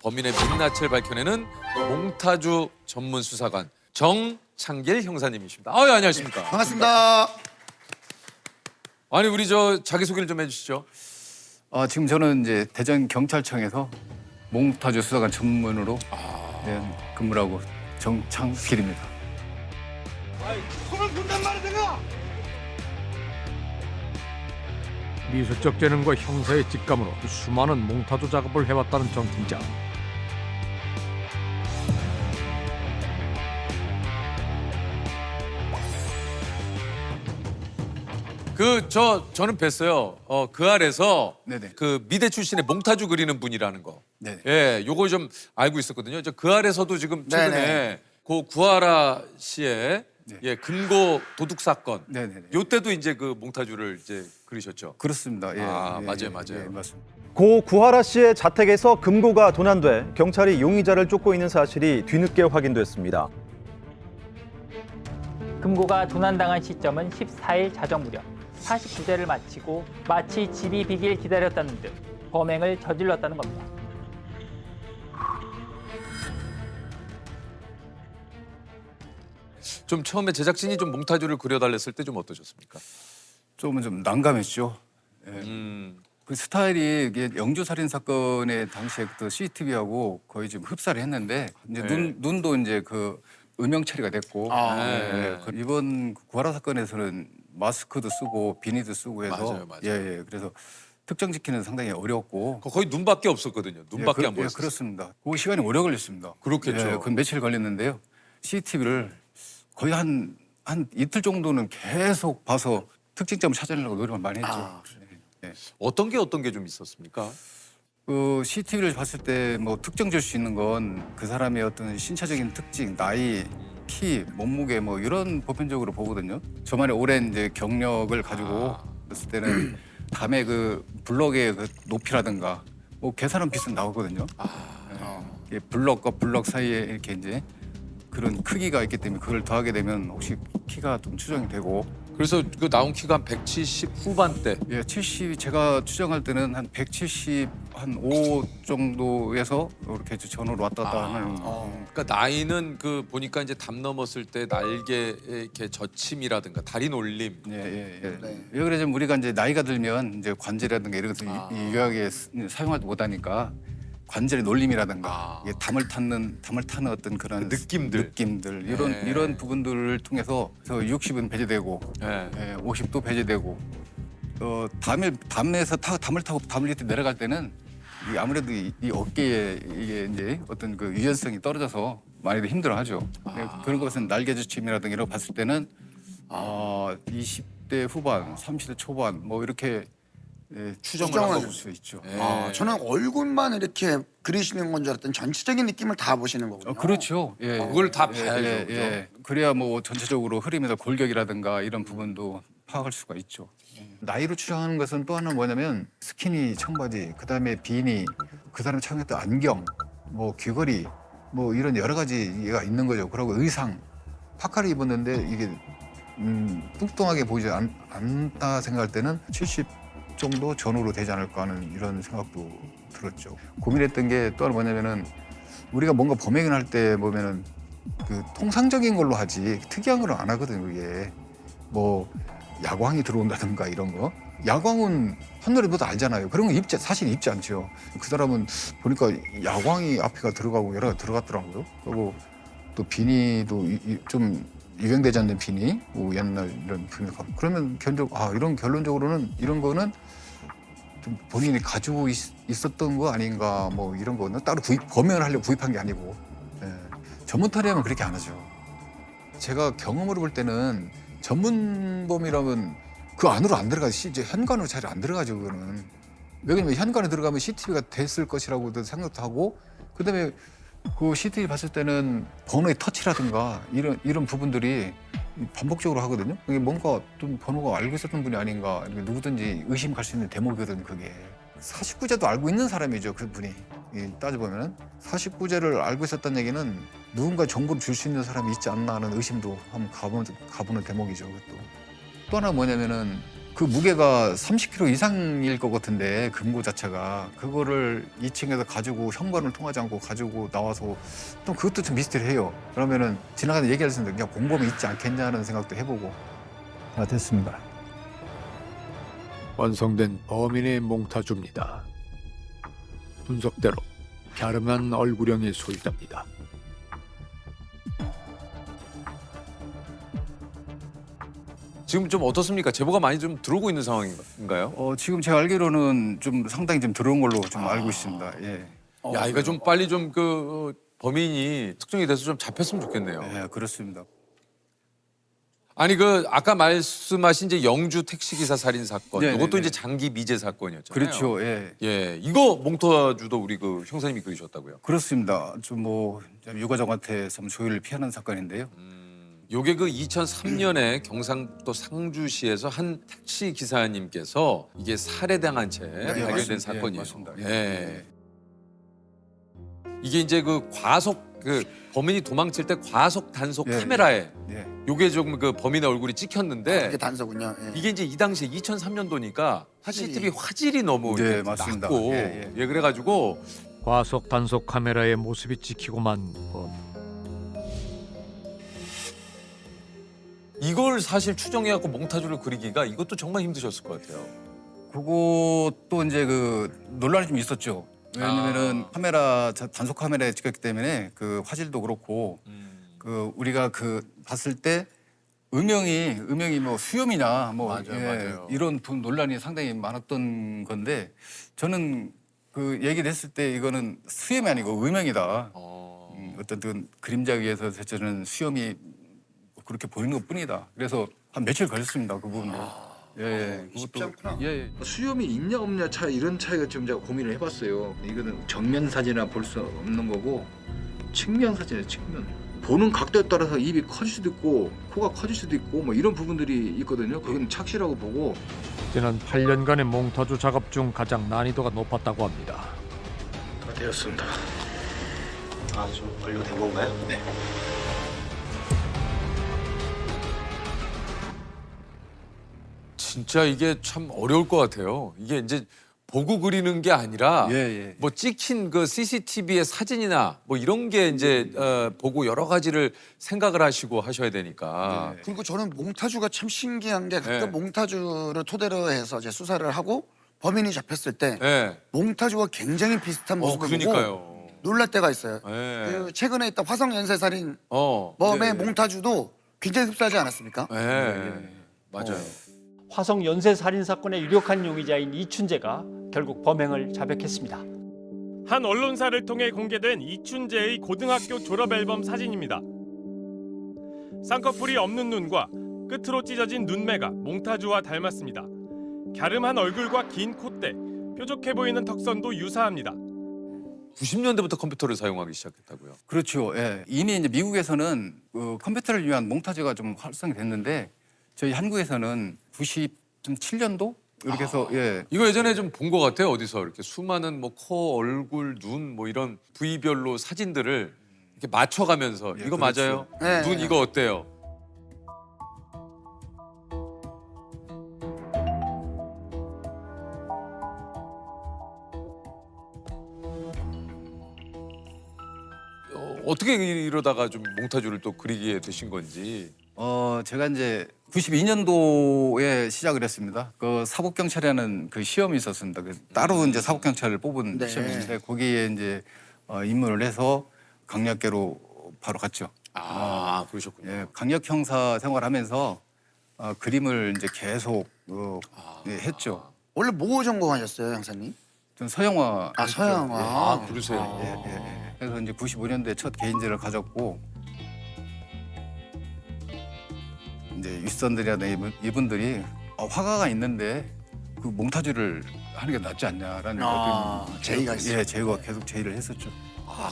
범인의 민낯을 밝혀내는 몽타주 전문 수사관 정창길 형사님이십니다. 예, 안녕하십니까? 반갑습니다. 아니 우리 저 자기 소개를 좀 해주시죠. 지금 저는 이제 대전 경찰청에서 몽타주 수사관 전문으로 근무를 하고 정창길입니다. 손을 본단 말이야 내가. 미술적 재능과 형사의 직감으로 수많은 몽타주 작업을 해왔다는 정 팀장. 저는 뵀어요. 그 아래서 네네. 그 미대 출신의 몽타주 그리는 분이라는 거. 네네. 예, 요거 좀 알고 있었거든요. 그 아래서도 지금 최근에 네네. 고 구하라 씨의 네. 예, 금고 도둑 사건. 네네네. 요때도 이제 그 몽타주를 이제 그리셨죠. 그렇습니다. 예, 맞아요. 맞습니다. 고 구하라 씨의 자택에서 금고가 도난돼 경찰이 용의자를 쫓고 있는 사실이 뒤늦게 확인됐습니다. 금고가 도난당한 시점은 14일 자정 무렵 49대를 마치고 마치 집이 비길 기다렸다는 듯 범행을 저질렀다는 겁니다. 좀 처음에 제작진이 좀 몽타주를 그려달랬을 때 좀 어떠셨습니까? 좀 난감했죠. 그 스타일이 이게 영주 살인 사건의 당시에 그 CCTV하고 거의 지금 흡사를 했는데 이제 네. 눈도 이제 그 음영 처리가 됐고 네. 이번 구하라 사건에서는 마스크도 쓰고 비니도 쓰고 해서 맞아요. 예. 그래서 특정 지키는 상당히 어려웠고 거의 눈밖에 없었거든요. 눈밖에 안 보였어요. 그렇습니다. 그 시간이 오래 걸렸습니다. 그렇겠죠. 예, 그건 며칠 걸렸는데요. CCTV를 거의 한 이틀 정도는 계속 봐서 특징점을 찾아내려고 노력을 많이 했죠. 예. 어떤 게 좀 있었습니까? 그 CCTV를 봤을 때 뭐 특정 줄 수 있는 건 그 사람의 어떤 신체적인 특징, 나이, 키, 몸무게 뭐 이런 보편적으로 보거든요. 저만의 오랜 이제 경력을 가지고 봤을 때는 밤에 그 블럭의 그 높이라든가 뭐 계산은 비슷 나오거든요. 예, 블럭과 블럭 사이에 이렇게 이제 그런 크기가 있기 때문에 그걸 더하게 되면 혹시 키가 좀 추정이 되고 그래서 그 나온 키가 한 170 후반대. 예, 70 제가 추정할 때는 한 170 한 5 정도에서 이렇게 전후로 왔다 갔다 하는 그러니까 나이는 그 보니까 이제 담 넘었을 때 날개 이렇게 젖힘이라든가 다리 놀림. 예. 네. 왜 그러냐면 우리가 이제 나이가 들면 이제 관제라든가 이런 것을 유효하게 사용하지 못하니까 관절의 놀림이라든가 이게 담을 타는 어떤 그런 느낌들. 이런 부분들을 통해서 60은 배제되고 예. 50도 배제되고 담에서 담을 타고 담을 밑에 내려갈 때는 이 아무래도 이 어깨에 이게 이제 어떤 그 유연성이 떨어져서 많이들 힘들어하죠. 그런 것은 날개주침이라든가 이런 거 봤을 때는 20대 후반, 30대 초반 뭐 이렇게 추정을 추정을 해볼 수 있죠. 저는 얼굴만 이렇게 그리시는 건 줄 알았더니 전체적인 느낌을 다 보시는 거군요. 그렇죠. 예. 그걸 다 봐야죠. 그죠? 그래야 뭐 전체적으로 흐름에서 골격이라든가 이런 부분도 파악할 수가 있죠. 나이로 추정하는 것은 또 하나 뭐냐면 스키니 청바지, 그다음에 비니, 그 사람이 착용했던 안경, 뭐 귀걸이, 뭐 이런 여러 가지가 있는 거죠. 그리고 의상, 파카를 입었는데 이게 뚱뚱하게 보이지 않다 생각할 때는 70 정도 전후로 되지 않을까 하는 이런 생각도 들었죠. 고민했던 게 또 하나 뭐냐면은 우리가 뭔가 범행을 할 때 보면은 그 통상적인 걸로 하지 특이한 걸 안 하거든요. 그게 뭐 야광이 들어온다든가 이런 거. 야광은 한눈에 봐도 알잖아요. 그런 거 사실 입지 않죠. 그 사람은 보니까 야광이 앞에가 들어가고 여러 가지 들어갔더라고요. 그리고 또 비니도 좀 유행되지 않는 비니, 뭐 옛날 이런 비니. 그러면 이런 결론적으로는 이런 거는 좀 본인이 가지고 있었던 거 아닌가 뭐 이런 거는 따로 범행을 하려고 구입한 게 아니고 전문터리하면 그렇게 안 하죠. 제가 경험으로 볼 때는 전문범이라면 그 안으로 안 들어가지 이제 현관으로 잘 안 들어가죠. 그거는 왜냐면 현관에 들어가면 CCTV가 됐을 것이라고도 생각도 하고 그다음에 그 CCTV 봤을 때는 번호의 터치라든가 이런 부분들이 반복적으로 하거든요. 이게 뭔가 좀 번호가 알고 있었던 분이 아닌가 누구든지 의심갈 수 있는 대목이거든요. 그게 49제도 알고 있는 사람이죠. 그 분이 따져보면 49제를 알고 있었다는 얘기는 누군가 정보를 줄 수 있는 사람이 있지 않나 하는 의심도 한번 가보는 대목이죠. 그것도. 또 하나 뭐냐면은 그 무게가 30kg 이상일 것 같은데 금고 자체가 그거를 2층에서 가지고 현관을 통하지 않고 가지고 나와서 좀 그것도 좀 미스터리해요. 그러면은 지나가다 얘기할 수 있는데 그냥 공범이 있지 않겠냐는 생각도 해보고. 다 됐습니다. 완성된 범인의 몽타주입니다. 분석대로 갸름한 얼굴형이 소유됩니다. 지금 좀 어떻습니까? 제보가 많이 좀 들어오고 있는 상황인가요? 지금 제가 알기로는 좀 상당히 좀 들어온 걸로 좀 알고 있습니다. 예. 야, 이거 좀 빨리 좀 그 범인이 특정이 돼서 좀 잡혔으면 좋겠네요. 예, 그렇습니다. 아니 그 아까 말씀하신 이제 영주 택시기사 살인 사건, 네, 이것도 네, 이제 네. 장기 미제 사건이었잖아요. 그렇죠. 예. 예, 이거 몽타주도 우리 그 형사님이 그리셨다고요? 그렇습니다. 좀 뭐 유가족한테 좀 조의를 피하는 사건인데요. 요게 그 2003년에 경상도 상주시에서 한 택시 기사님께서 이게 살해당한 채 발견된 맞습니다. 사건이에요. 맞습니다. 예. 이게 이제 그 과속 그 범인이 도망칠 때 과속 단속 예, 카메라에 예. 요게 좀 그 범인의 얼굴이 찍혔는데 이게 단서군요. 예. 이게 이제 이 당시에 2003년도니까 CCTV 화질이 너무 네, 이렇게 맞습니다. 낮고 예, 예. 예, 그래가지고 과속 단속 카메라의 모습이 찍히고만 이걸 사실 추정해갖고 몽타주를 그리기가 이것도 정말 힘드셨을 것 같아요. 그것도 이제 그 논란이 좀 있었죠. 왜냐면은 카메라 단속 카메라에 찍혔기 때문에 그 화질도 그렇고 그 우리가 그 봤을 때 음영이 뭐 수염이냐 뭐 맞아요. 이런 논란이 상당히 많았던 건데 저는 그 얘기를 했을 때 이거는 수염이 아니고 음영이다. 어떤 그 그림자 위에서 저는 수염이 그렇게 보이는 것뿐이다. 그래서 한 며칠 걸렸습니다. 그 부분도. 예, 쉽지 않구나. 예. 수염이 있냐 없냐 차이 이런 차이가 좀 제가 고민을 해봤어요. 이거는 정면 사진이나 볼 수 없는 거고 측면 사진이에요. 측면. 보는 각도에 따라서 입이 커질 수도 있고 코가 커질 수도 있고 뭐 이런 부분들이 있거든요. 그건 착시라고 보고. 지난 8년간의 몽타주 작업 중 가장 난이도가 높았다고 합니다. 다 되었습니다. 좀 완료된 건가요? 네. 진짜 이게 참 어려울 것 같아요. 이게 이제 보고 그리는 게 아니라 예. 뭐 찍힌 그 CCTV의 사진이나 뭐 이런 게 이제 보고 여러 가지를 생각을 하시고 하셔야 되니까. 네. 그리고 저는 몽타주가 참 신기한 게 가끔 네. 몽타주를 토대로 해서 이제 수사를 하고 범인이 잡혔을 때 예. 몽타주와 굉장히 비슷한 모습을 보고 그러니까요. 놀랄 때가 있어요. 예. 그 최근에 있던 화성 연쇄살인 어. 범의 몽타주도 굉장히 흡사하지 않았습니까? 예. 맞아요. 화성 연쇄 살인 사건의 유력한 용의자인 이춘재가 결국 범행을 자백했습니다. 한 언론사를 통해 공개된 이춘재의 고등학교 졸업 앨범 사진입니다. 쌍꺼풀이 없는 눈과 끝으로 찢어진 눈매가 몽타주와 닮았습니다. 갸름한 얼굴과 긴 콧대, 뾰족해 보이는 턱선도 유사합니다. 90년대부터 컴퓨터를 사용하기 시작했다고요. 그렇죠. 예. 이미 이제 미국에서는 그 컴퓨터를 위한 몽타주가 좀 활성이 됐는데 저희 한국에서는 97년도 이렇게 해서 예. 이거 예전에 좀 본 것 같아요. 어디서 이렇게 수많은 뭐 코, 얼굴, 눈 뭐 이런 부위별로 사진들을 이렇게 맞춰가면서 예, 이거 그렇죠. 맞아요? 네. 눈 이거 어때요? 어떻게 이러다가 좀 몽타주를 또 그리게 되신 건지. 제가 이제 92년도에 시작을 했습니다. 그 사법경찰이라는 그 시험이 있었습니다. 그 따로 이제 사법경찰을 뽑은 네. 시험인데 거기에 이제 입문을 해서 강력계로 바로 갔죠. 그러셨군요. 예, 강력 형사 생활하면서 그림을 이제 계속 예, 했죠. 원래 뭐 전공하셨어요, 형사님? 전 서영화. 아, 했죠. 서영화. 그러세요. 예. 그래서 이제 95년도에 첫 개인전을 가졌고 이제 윗선들이나 이분들이 화가가 있는데 그 몽타주를 하는 게 낫지 않냐라는 제의가 있어요. 예, 제의가 계속 제의를 했었죠.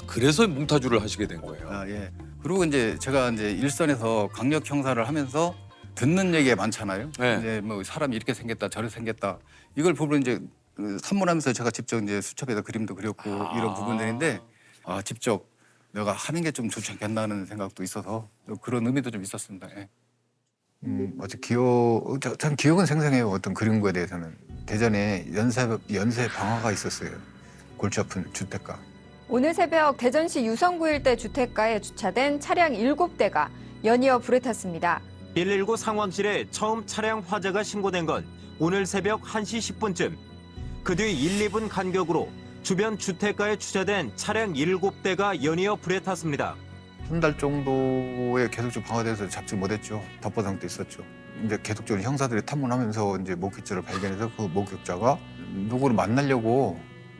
그래서 몽타주를 하시게 된 거예요. 예. 그리고 이제 제가 이제 일선에서 강력 형사를 하면서 듣는 얘기가 많잖아요. 네. 이제 뭐 사람이 이렇게 생겼다 저렇게 생겼다 이걸 보면 이제 산문하면서 제가 직접 이제 수첩에다 그림도 그렸고 이런 부분들인데 직접 내가 하는 게 좀 좋지 않겠나는 생각도 있어서 그런 의미도 좀 있었습니다. 예. 전 기억은 생생해요. 어떤 그런 거에 대해서는. 대전에 연쇄 방화가 있었어요. 골치 아픈 주택가. 오늘 새벽 대전시 유성구 일대 주택가에 주차된 차량 7대가 연이어 불에 탔습니다. 119 상황실에 처음 차량 화재가 신고된 건 오늘 새벽 1시 10분쯤. 그 뒤 1, 2분 간격으로 주변 주택가에 주차된 차량 7대가 연이어 불에 탔습니다. 한 달 정도에 계속적으로 방화돼서 잡지 못했죠. 답보 상태 있었죠. 이제 계속적으로 형사들이 탐문하면서 이제 목격자를 발견해서 그 목격자가 누구를 만나려고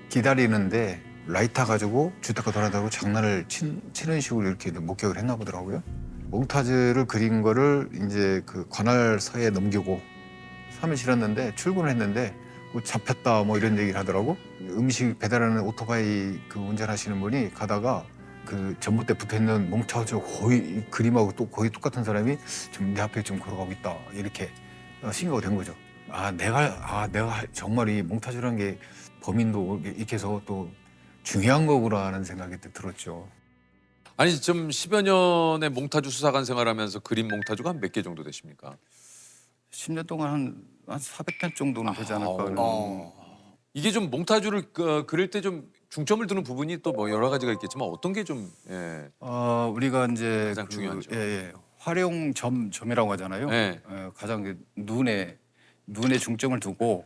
기다리는데 라이터 가지고 주택가 돌아다니고 장난을 치는 식으로 이렇게 목격을 했나 보더라고요. 몽타주를 그린 거를 이제 그 관할서에 넘기고 3일 지났는데 출근을 했는데 뭐 잡혔다 뭐 이런 얘기를 하더라고. 음식 배달하는 오토바이 그 운전하시는 분이 가다가 그 전봇대 붙어있는 몽타주 거의 그림하고 또 거의 똑같은 사람이 지금 내 앞에 지금 걸어가고 있다 이렇게 신고가 된 거죠. 내가 정말 이 몽타주라는 게 범인도 이렇게 해서 또 중요한 거구나 하는 생각이 들었죠. 아니 좀 10여 년의 몽타주 수사관 생활하면서 그린 몽타주가 한 몇 개 정도 되십니까? 10년 동안 한 400편 정도는 되지 않을까. 이게 좀 몽타주를 그릴 때 좀 중점을 두는 부분이 또 뭐 여러 가지가 있겠지만 어떤 게 좀 우리가 이제 가장 중요하죠. 활용 점이라고 하잖아요. 네. 가장 그 눈에 중점을 두고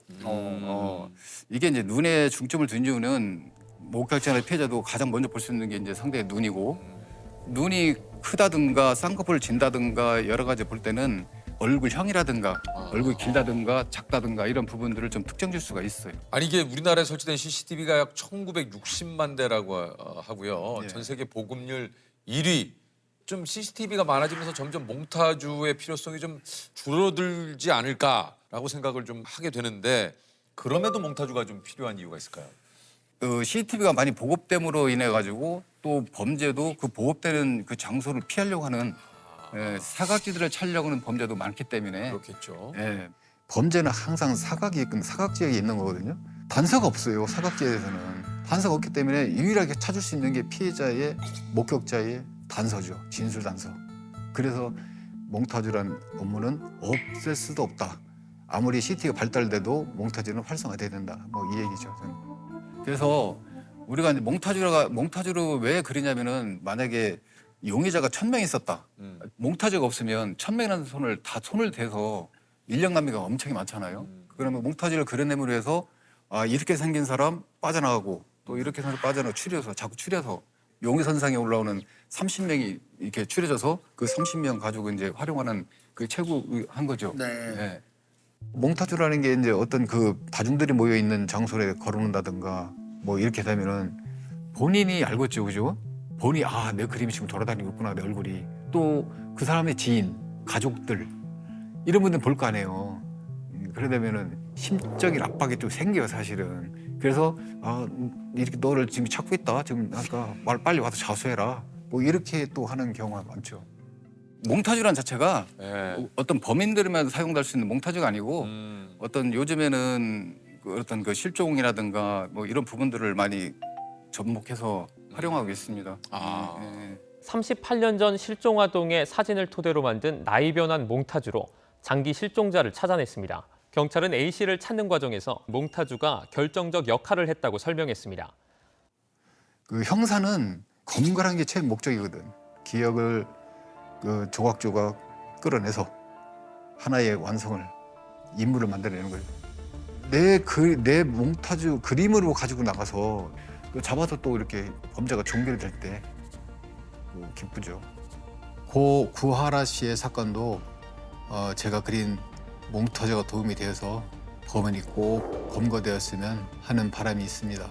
이게 이제 눈에 중점을 둔 이유는 목격자나 피해자도 가장 먼저 볼 수 있는 게 이제 상대의 눈이고 눈이 크다든가 쌍꺼풀을 진다든가 여러 가지 볼 때는 얼굴형이라든가 얼굴이 길다든가 작다든가 이런 부분들을 좀 특정 줄 수가 있어요. 아니 이게 우리나라에 설치된 CCTV가 약 1960만 대라고 하고요. 예. 전 세계 보급률 1위. 좀 CCTV가 많아지면서 점점 몽타주의 필요성이 좀 줄어들지 않을까라고 생각을 좀 하게 되는데 그럼에도 몽타주가 좀 필요한 이유가 있을까요? CCTV가 많이 보급됨으로 인해 가지고 또 범죄도 그 보급되는 그 장소를 피하려고 하는 사각지대를 찾으려고 하는 범죄도 많기 때문에 그렇겠죠. 범죄는 항상 사각지역에 있는 거거든요. 단서가 없어요. 사각지대에서는 단서가 없기 때문에 유일하게 찾을 수 있는 게 피해자의 목격자의 단서죠. 진술 단서. 그래서 몽타주란 업무는 없앨 수도 없다. 아무리 CCTV가 발달돼도 몽타주는 활성화돼야 된다. 뭐 이 얘기죠. 저는. 그래서 우리가 이제 몽타주를 왜 그리냐면은 만약에 용의자가 1000명 있었다. 몽타주가 없으면 1000명이라는 손을 대서 인력 낭비가 엄청 많잖아요. 그러면 몽타주를 그려내므로 해서 이렇게 생긴 사람 빠져나가고 또 이렇게 생긴 사람 자꾸 추려서 용의선상에 올라오는 30명이 이렇게 추려져서 그 30명 가지고 이제 활용하는 그 최고한 거죠. 네. 몽타주라는 게 이제 어떤 그 다중들이 모여 있는 장소에 걸어놓는다든가 뭐 이렇게 되면은 본인이 알고 있죠, 그죠? 본인이 내 그림이 지금 돌아다니고 있구나, 내 얼굴이. 또 그 사람의 지인, 가족들 이런 분들 볼 거 아니에요. 그러다면은 심적인 압박이 좀 생겨요, 사실은. 그래서 이렇게 너를 지금 찾고 있다. 지금 아까 빨리 와서 자수해라. 뭐 이렇게 또 하는 경우가 많죠. 몽타주란 자체가 어떤 범인들만 사용될 수 있는 몽타주가 아니고 어떤 요즘에는 어떤 그 실종이라든가 뭐 이런 부분들을 많이 접목해서 활용하고 있습니다. 38년 전 실종아동의 사진을 토대로 만든 나이 변한 몽타주로 장기 실종자를 찾아냈습니다. 경찰은 A씨를 찾는 과정에서 몽타주가 결정적 역할을 했다고 설명했습니다. 그 형사는 검거라는 게 최종 목적이거든. 기억을 그 조각조각 끌어내서 하나의 완성을 인물을 만들어내는 거예요. 내 몽타주 그림으로 가지고 나가서 잡아서 또 이렇게 범죄가 종결될 때 기쁘죠. 고 구하라 씨의 사건도 제가 그린 몽타주가 도움이 되어서 범인이 꼭 검거되었으면 하는 바람이 있습니다.